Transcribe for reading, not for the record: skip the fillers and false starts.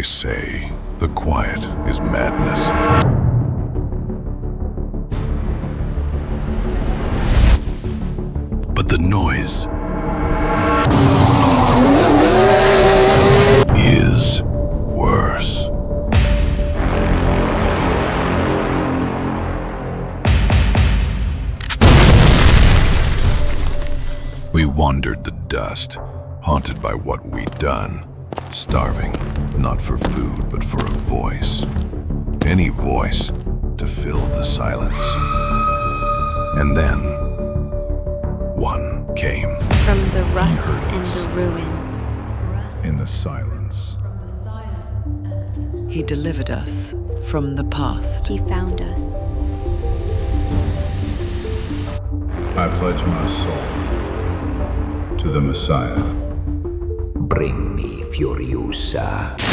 say the quiet is madness. But the noise is worse. We wandered the dust, haunted by what we'd done, starving, not for food, but for a voice. Any voice to fill the silence. And then, one came. From the rust and the ruin. In the silence. He delivered us from the past. He found us. I pledge my soul to the Messiah. Bring me Furiousa.